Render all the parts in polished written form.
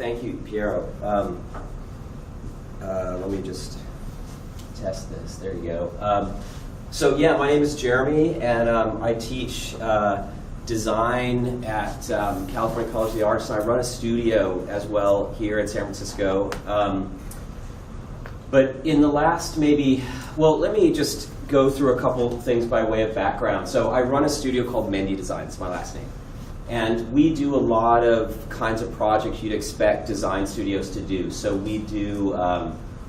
Thank you, Piero. Let me just test this. There you go. So yeah, my name is Jeremy, and I teach design at California College of the Arts, and I run a studio as well here in San Francisco. But in the last let me just go through a couple things by way of background. So I run a studio called Mende Design, it's my last name. And we do a lot of kinds of projects you'd expect design studios to do. So we do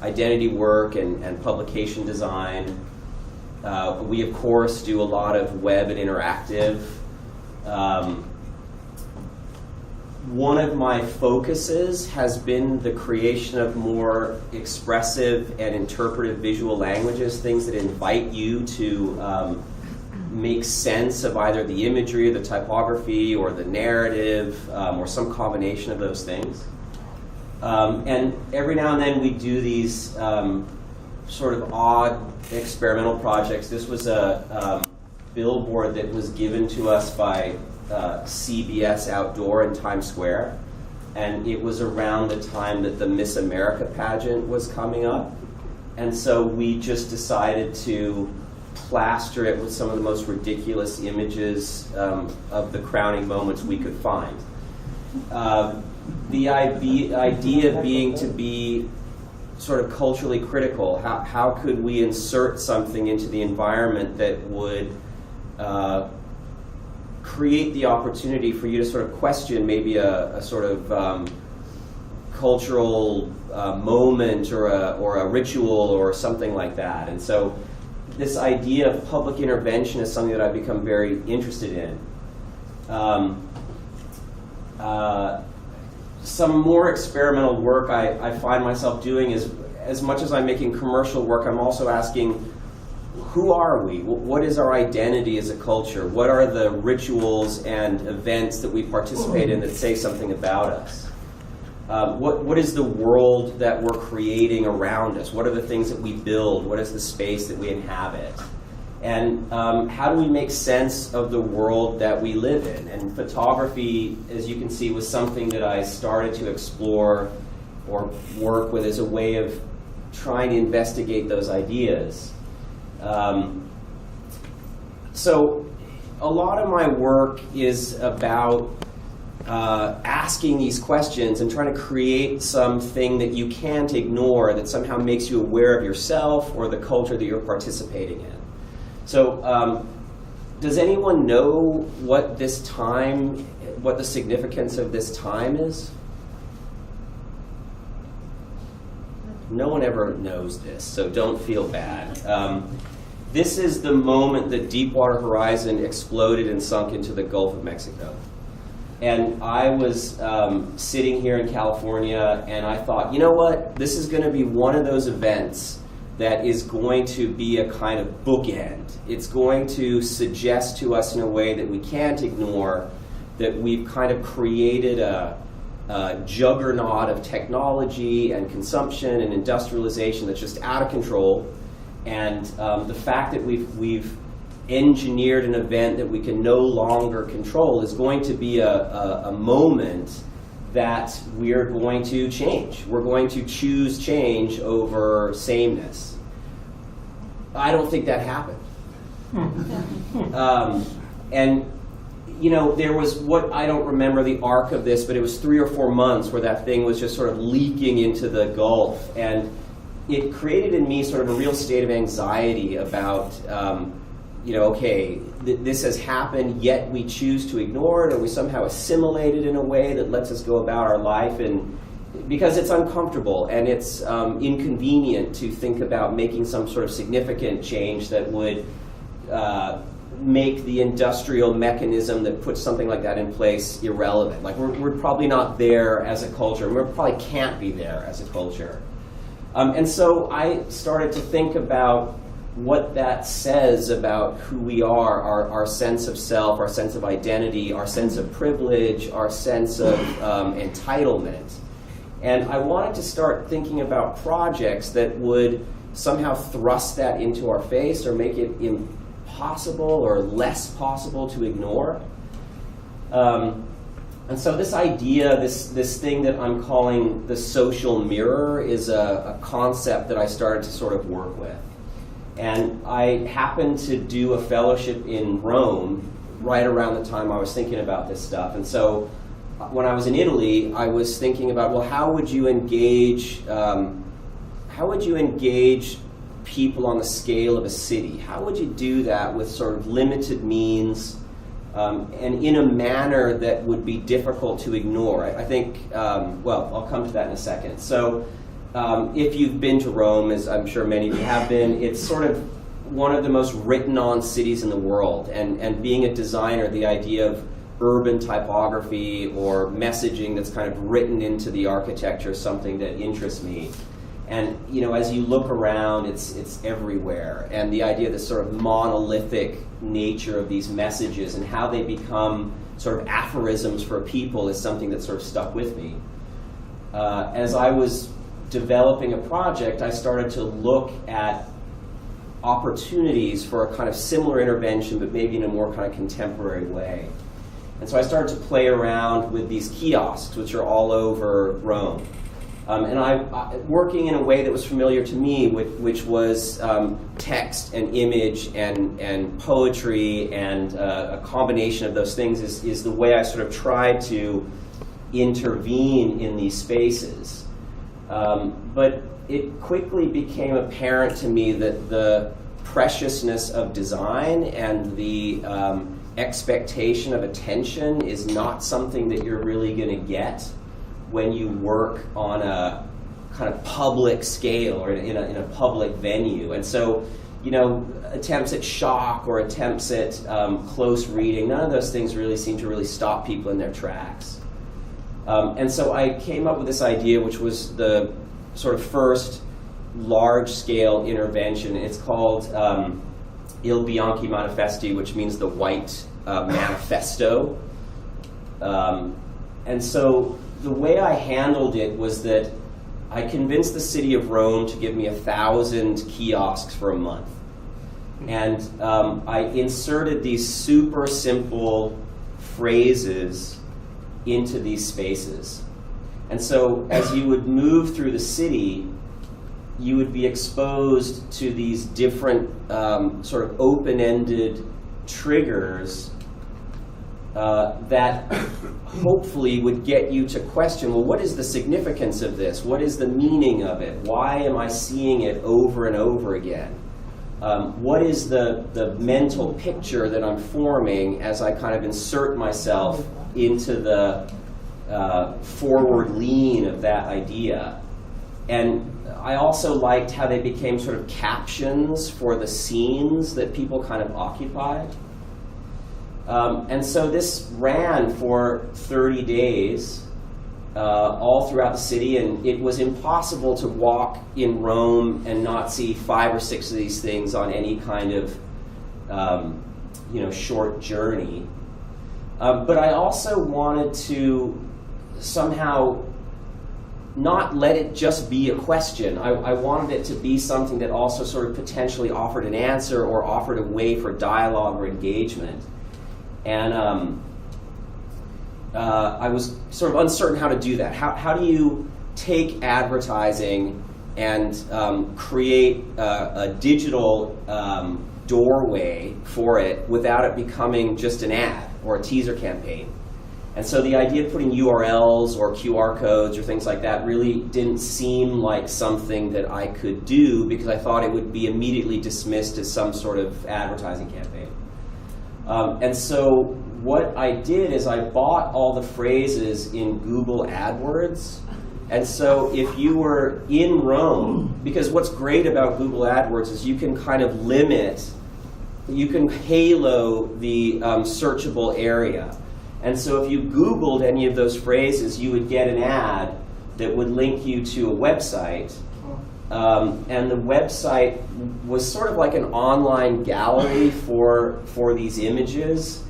identity work and publication design. We, of course, do a lot of web and interactive. One of my focuses has been the creation of more expressive and interpretive visual languages, things that invite you to make sense of either the imagery, the typography, or the narrative, or some combination of those things. And every now and then we do these sort of odd experimental projects. This was a billboard that was given to us by CBS Outdoor in Times Square, and it was around the time that the Miss America pageant was coming up, and so we just decided to plaster it with some of the most ridiculous images of the crowning moments we could find. The idea being to be sort of culturally critical. How could we insert something into the environment that would create the opportunity for you to sort of question maybe a sort of cultural moment or a ritual or something like that. And so this idea of public intervention is something that I've become very interested in. Some more experimental work I find myself doing is, as much as I'm making commercial work, I'm also asking, who are we? What is our identity as a culture? What are the rituals and events that we participate in that say something about us? What is the world that we're creating around us? What are the things that we build? What is the space that we inhabit? And how do we make sense of the world that we live in? And photography, as you can see, was something that I started to explore or work with as a way of trying to investigate those ideas. So a lot of my work is about asking these questions and trying to create something that you can't ignore that somehow makes you aware of yourself or the culture that you're participating in. So does anyone know what the significance of this time is? No one ever knows this, so don't feel bad. This is the moment that Deepwater Horizon exploded and sunk into the Gulf of Mexico. And I was sitting here in California, and I thought, you know what? This is going to be one of those events that is going to be a kind of bookend. It's going to suggest to us in a way that we can't ignore that we've kind of created a juggernaut of technology and consumption and industrialization that's just out of control. And the fact that we've engineered an event that we can no longer control is going to be a moment that we're going to change. We're going to choose change over sameness. I don't think that happened. And you know, there was I don't remember the arc of this, but it was 3 or 4 months where that thing was just sort of leaking into the Gulf. And it created in me sort of a real state of anxiety about, okay, this has happened, yet we choose to ignore it, or we somehow assimilate it in a way that lets us go about our life, and because it's uncomfortable and it's inconvenient to think about making some sort of significant change that would make the industrial mechanism that puts something like that in place irrelevant. Like we're probably not there as a culture, and we probably can't be there as a culture. And so I started to think about what that says about who we are, our sense of self, our sense of identity, our sense of privilege, our sense of entitlement. And I wanted to start thinking about projects that would somehow thrust that into our face or make it impossible or less possible to ignore. And so this idea, this thing that I'm calling the social mirror, is a concept that I started to sort of work with. And I happened to do a fellowship in Rome right around the time I was thinking about this stuff. And so when I was in Italy, I was thinking about, well, how would you engage people on the scale of a city? How would you do that with sort of limited means, and in a manner that would be difficult to ignore? I think, well, I'll come to that in a second. So if you've been to Rome, as I'm sure many of you have been, it's sort of one of the most written on cities in the world. And being a designer, the idea of urban typography or messaging that's kind of written into the architecture is something that interests me. And as you look around, it's everywhere. And the idea of this sort of monolithic nature of these messages and how they become sort of aphorisms for people is something that sort of stuck with me. As I was developing a project, I started to look at opportunities for a kind of similar intervention, but maybe in a more kind of contemporary way. And so I started to play around with these kiosks, which are all over Rome. And I working in a way that was familiar to me, which was text and image and poetry, and a combination of those things is the way I sort of tried to intervene in these spaces. But it quickly became apparent to me that the preciousness of design and the expectation of attention is not something that you're really going to get when you work on a kind of public scale or in a public venue. And so, attempts at shock or attempts at close reading, none of those things really seem to really stop people in their tracks. And so I came up with this idea, which was the sort of first large-scale intervention. It's called Il Bianchi Manifesti, which means the white manifesto. And so the way I handled it was that I convinced the city of Rome to give me 1,000 kiosks for a month. And I inserted these super simple phrases into these spaces. And so as you would move through the city, you would be exposed to these different sort of open-ended triggers that hopefully would get you to question, well, what is the significance of this? What is the meaning of it? Why am I seeing it over and over again? What is the mental picture that I'm forming as I kind of insert myself into the forward lean of that idea? And I also liked how they became sort of captions for the scenes that people kind of occupied. And so this ran for 30 days, all throughout the city, and it was impossible to walk in Rome and not see 5 or 6 of these things on any kind of short journey. But I also wanted to somehow not let it just be a question. I wanted it to be something that also sort of potentially offered an answer or offered a way for dialogue or engagement. And I was sort of uncertain how to do that. How do you take advertising and create a digital doorway for it without it becoming just an ad or a teaser campaign? And so the idea of putting URLs or QR codes or things like that really didn't seem like something that I could do, because I thought it would be immediately dismissed as some sort of advertising campaign. And so what I did is I bought all the phrases in Google Adwords. And so if you were in Rome, because what's great about Google Adwords is you can kind of limit, you can halo the searchable area. And so if you Googled any of those phrases, you would get an ad that would link you to a website. And the website was sort of like an online gallery for these images.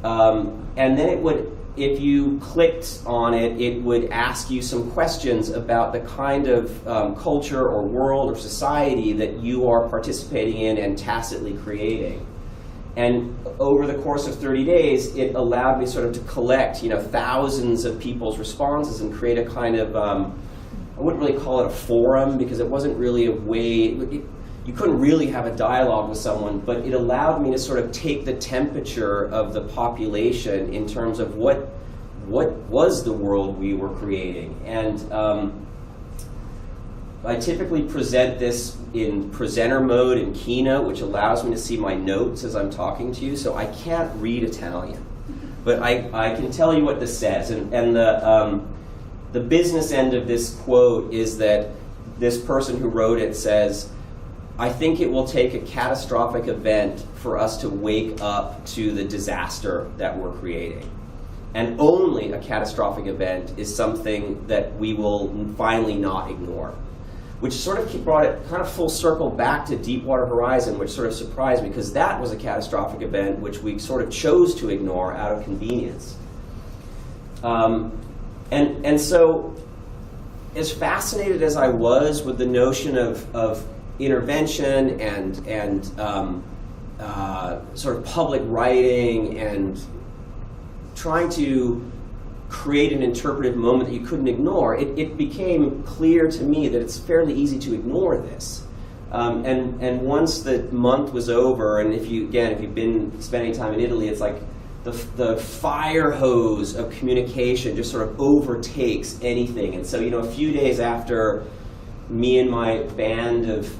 And then it would, if you clicked on it, it would ask you some questions about the kind of culture or world or society that you are participating in and tacitly creating. And over the course of 30 days, it allowed me sort of to collect, thousands of people's responses and create a kind of, I wouldn't really call it a forum, because it wasn't really a way, you couldn't really have a dialogue with someone, but it allowed me to sort of take the temperature of the population in terms of what was the world we were creating. And I typically present this in presenter mode in Keynote, which allows me to see my notes as I'm talking to you, so I can't read Italian. But I can tell you what this says. And the business end of this quote is that this person who wrote it says, "I think it will take a catastrophic event for us to wake up to the disaster that we're creating. And only a catastrophic event is something that we will finally not ignore." Which sort of brought it kind of full circle back to Deepwater Horizon, which sort of surprised me, because that was a catastrophic event which we sort of chose to ignore out of convenience. And so, as fascinated as I was with the notion of intervention and sort of public writing and trying to create an interpretive moment that you couldn't ignore, it became clear to me that it's fairly easy to ignore this. And once the month was over, and if you've been spending time in Italy, it's like the fire hose of communication just sort of overtakes anything. And so, a few days after me and my band of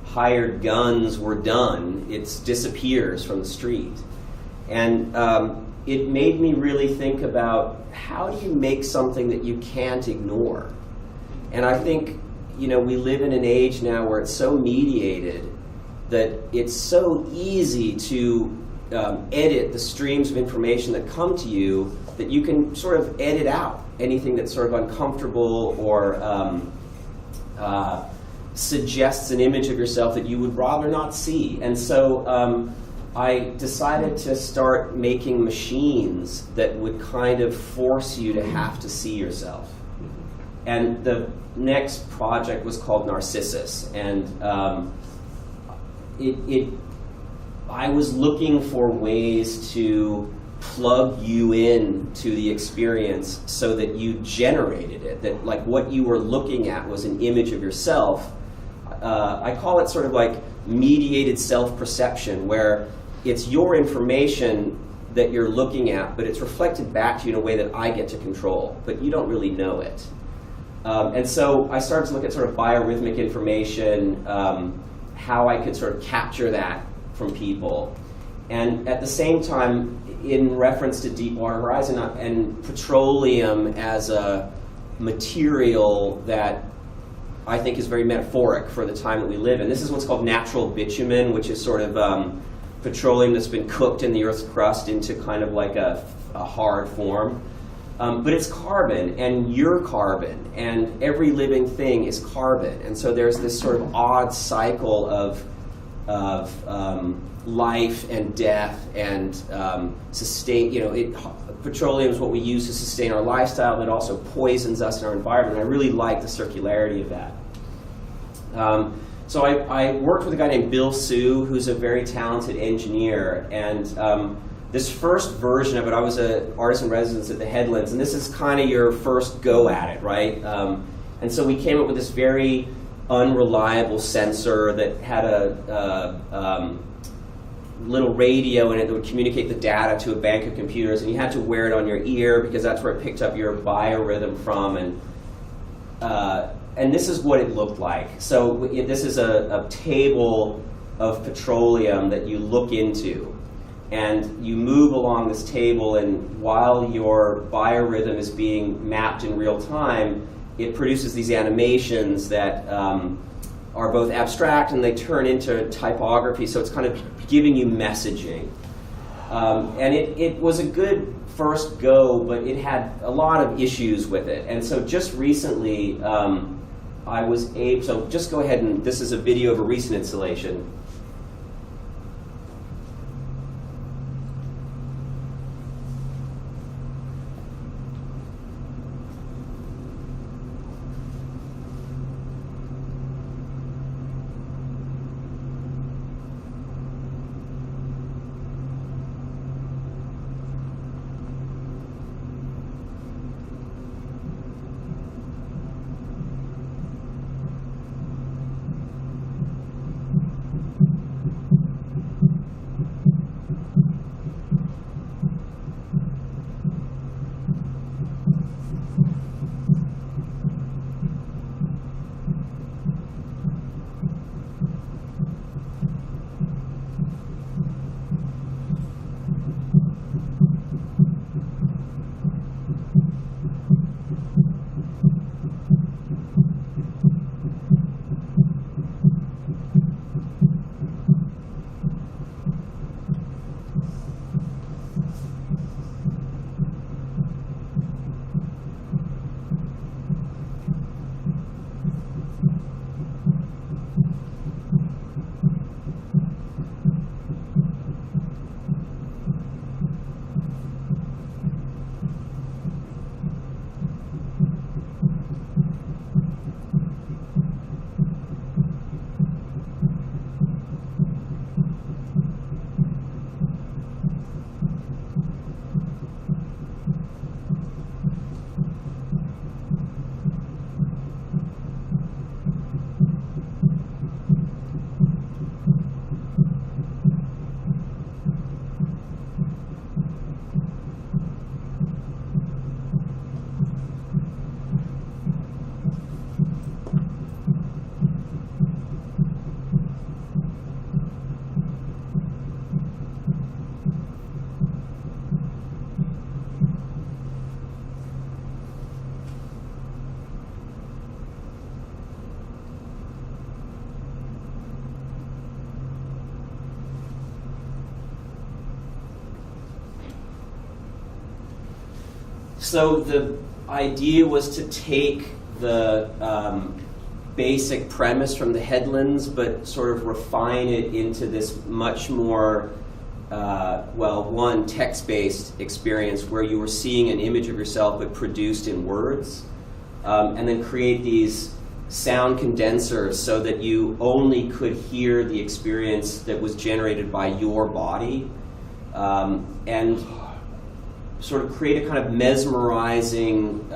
hired guns were done, it disappears from the street. And it made me really think about, how do you make something that you can't ignore? And I think, we live in an age now where it's so mediated that it's so easy to edit the streams of information that come to you, that you can sort of edit out anything that's sort of uncomfortable or suggests an image of yourself that you would rather not see. And so I decided to start making machines that would kind of force you to have to see yourself. And the next project was called Narcissus. And I was looking for ways to plug you in to the experience so that you generated it, that like what you were looking at was an image of yourself. I call it sort of like mediated self-perception, where it's your information that you're looking at, but it's reflected back to you in a way that I get to control, but you don't really know it. And so I started to look at sort of biorhythmic information, how I could sort of capture that from people. And at the same time, in reference to Deepwater Horizon and petroleum as a material that I think is very metaphoric for the time that we live in. This is what's called natural bitumen, which is sort of petroleum that's been cooked in the Earth's crust into kind of like a hard form. But it's carbon, and you're carbon, and every living thing is carbon. And so there's this sort of odd cycle of life and death and sustain. Petroleum is what we use to sustain our lifestyle, but it also poisons us in our environment. I really like the circularity of that. So I worked with a guy named Bill Sue, who's a very talented engineer, and this first version of it, I was an artist in residence at the Headlands, and this is kind of your first go at it, right? And so we came up with this very unreliable sensor that had a little radio in it that would communicate the data to a bank of computers, and you had to wear it on your ear because that's where it picked up your biorhythm from. And this is what it looked like. So this is a table of petroleum that you look into. And you move along this table, and while your biorhythm is being mapped in real time, it produces these animations that are both abstract and they turn into typography. So it's kind of giving you messaging. And it was a good first go, but it had a lot of issues with it. And so just recently, I was able, so just go ahead, and this is a video of a recent installation. So the idea was to take the basic premise from the headlands, but sort of refine it into this much more, one, text-based experience where you were seeing an image of yourself but produced in words, and then create these sound condensers so that you only could hear the experience that was generated by your body, and sort of create a kind of mesmerizing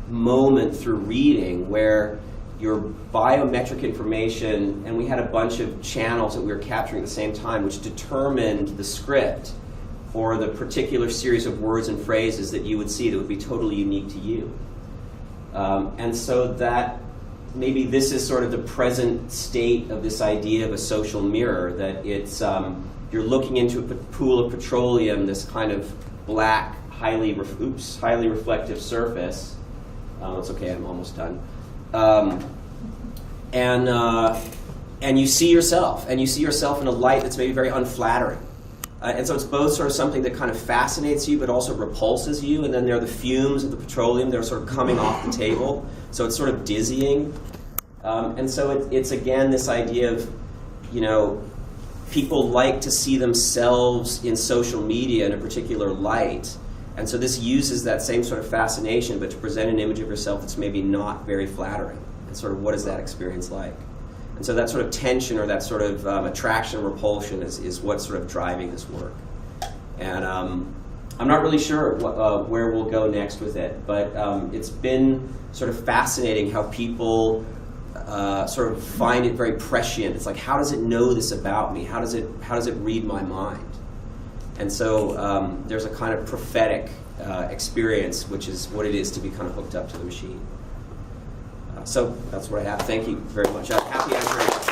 moment through reading where your biometric information, and we had a bunch of channels that we were capturing at the same time, which determined the script for the particular series of words and phrases that you would see that would be totally unique to you. And so that maybe this is sort of the present state of this idea of a social mirror, that it's you're looking into a pool of petroleum, this kind of black, highly reflective surface. It's okay, I'm almost done. And you see yourself, and you see yourself in a light that's maybe very unflattering. And so it's both sort of something that kind of fascinates you but also repulses you, and then there are the fumes of the petroleum that are sort of coming off the table, so it's sort of dizzying. And so it's again this idea of, people like to see themselves in social media in a particular light, and so this uses that same sort of fascination but to present an image of yourself that's maybe not very flattering, and sort of what is that experience like. And so that sort of tension or that sort of attraction or repulsion is what's sort of driving this work. And I'm not really sure where we'll go next with it, but it's been sort of fascinating how people sort of find it very prescient. It's like, how does it know this about me? How does it read my mind? And so there's a kind of prophetic experience, which is what it is to be kind of hooked up to the machine. So that's what I have. Thank you very much. I'm happy answering.